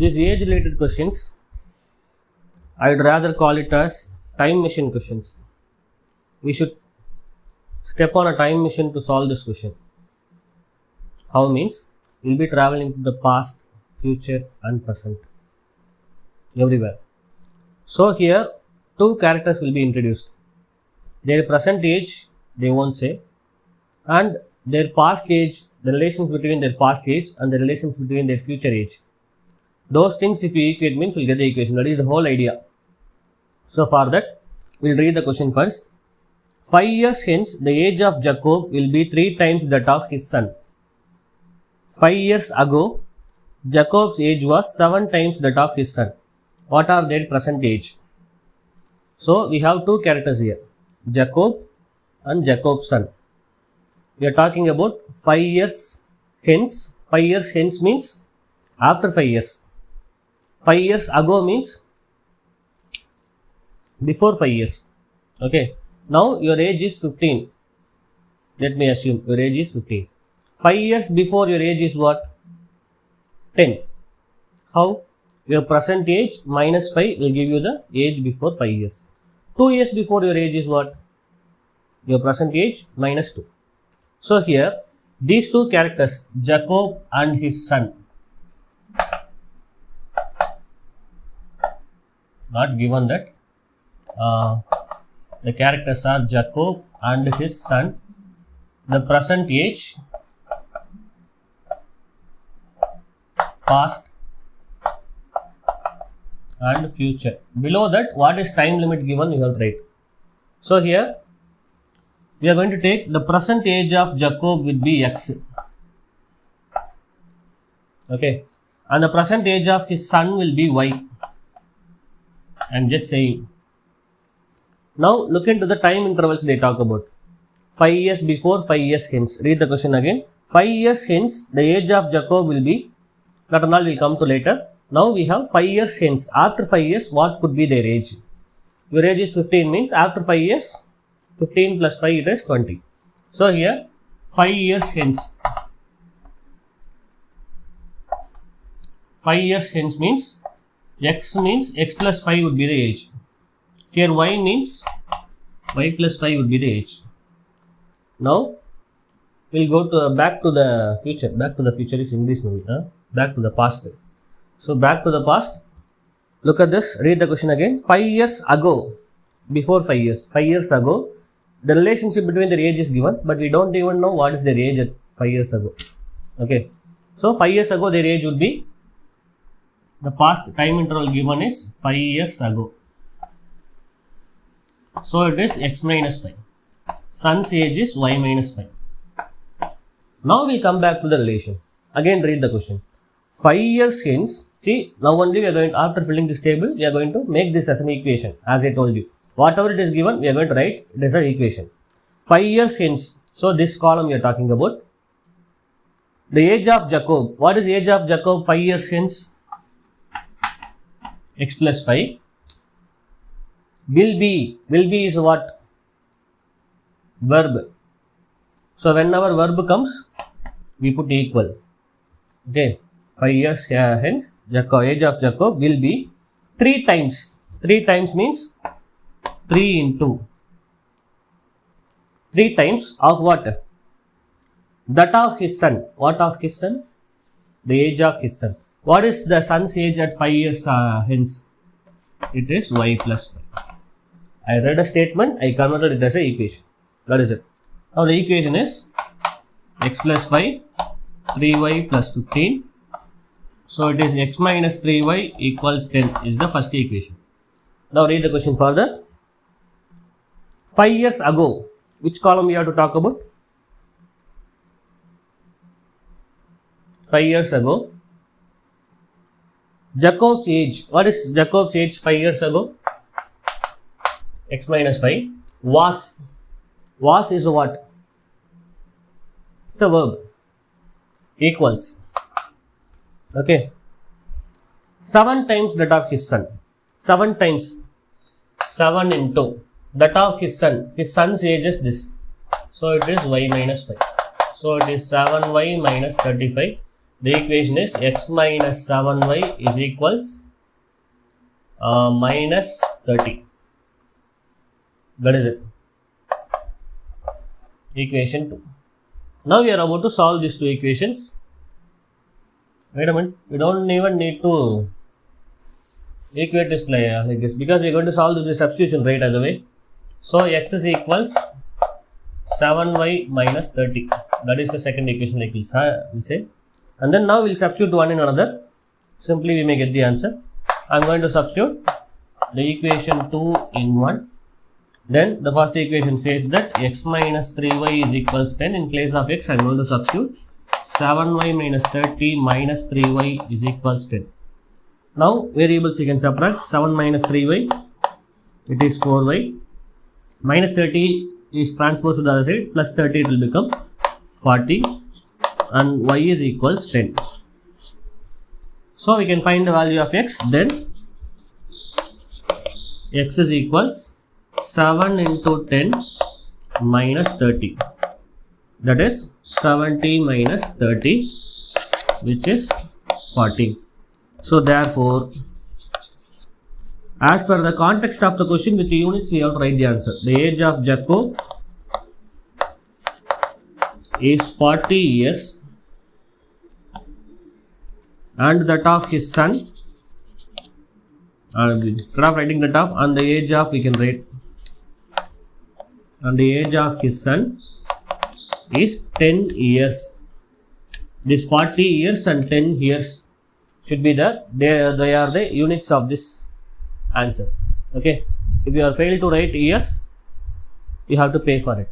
these age related questions, I would rather call it as time machine questions. We should step on a time machine to solve this question. How means we'll be traveling to the past, future and present, everywhere. So here two characters will be introduced. Their present age they won't say, and their past age, the relations between their past age and the relations between their future age. Those things if we equate means we'll get the equation. That is the whole idea. So for that we'll read the question first. 5 years hence the age of Jacob will be 3 times that of his son. 5 years ago Jacob's age was 7 times that of his son. What are their present age? So we have two characters here, Jacob and Jacob's son. We are talking about 5 years hence. 5 years hence means after 5 years. 5 years ago means before 5 years. Okay. Now your age is 15. Let me assume your age is 15. 5 years before your age is what? 10. How? Your present age minus 5 will give you the age before 5 years. 2 years before your age is what? Your present age minus 2. So here these two characters, Jacob and his son, not given that. The characters are Jacob and his son. The present age, past and future. Below that, what is time limit given? You have to write. So here we are going to take the present age of Jacob will be x. Okay, and the present age of his son will be y. I am just saying. Now look into the time intervals they talk about. 5 years before, 5 years hence. Read the question again. 5 years hence the age of Jacob will be, that and all will come to later. Now we have 5 years hence. After 5 years what could be their age? Your age is 15 means after 5 years 15 plus 5 it is 20. So here 5 years hence. 5 years hence means x plus 5 would be the age. Here y means y plus 5 would be the age. Now we'll go to back to the future. Back to the future is English movie. Back to the past. So back to the past. Look at this. Read the question again. 5 years ago. Before 5 years. 5 years ago. The relationship between their age is given, but we don't even know what is their age at 5 years ago. Okay. So 5 years ago their age would be, the past time interval given is 5 years ago. So it is x minus 5. Son's age is y minus 5. Now we come back to the relation. Again read the question. 5 years hence, see now only we are going, after filling this table, we are going to make this as an equation as I told you. Whatever it is given, we are going to write it as an equation. 5 years hence, so this column we are talking about. The age of Jacob, what is age of Jacob 5 years hence? X plus 5. Will be is what? Verb. So whenever verb comes, we put equal. Okay, 5 years hence, age of Jacob will be 3 times. 3 times means 3 into 3 times of what? That of his son. What of his son? The age of his son. What is the son's age at 5 years hence? It is y plus 5. I read a statement, I converted it as an equation. That is it. Now the equation is x plus 5, 3y plus 15. So it is x minus 3y equals 10 is the first equation. Now read the question further. 5 years ago, which column we have to talk about? 5 years ago. Jacob's age. What is Jacob's age 5 years ago? X minus 5. Was. Was is what? It's a verb. Equals. Okay. 7 times that of his son. 7 times. 7 into that of his son. His son's age is this. So it is y minus 5. So it is 7y minus 35. The equation is x minus 7y is equals minus 30. That is it. Equation 2. Now we are about to solve these two equations. Wait a minute, we don't even need to equate this like this because we are going to solve the substitution right either way. So x is equals 7y minus 30. That is the second equation like we'll say. And then now we'll substitute one in another. Simply we may get the answer. I am going to substitute the equation 2 in 1. Then the first equation says that x minus 3y is equals 10. In place of x I am going to substitute 7y minus 30 minus 3y is equals 10. Now variables you can subtract. 7 minus 3y, it is 4y. Minus 30 is transposed to the other side, plus 30 it will become 40 and y is equals 10. So we can find the value of x. Then x is equals 7 into 10 minus 30, that is 70 minus 30, which is 40. So therefore, as per the context of the question with the units, we have to write the answer. The age of Jacob is 40 years and that of his son, instead of writing that of, and the age of we can write, and the age of his son is 10 years. This 40 years and 10 years should be they are the units of this answer. Okay, if you are failed to write years, you have to pay for it.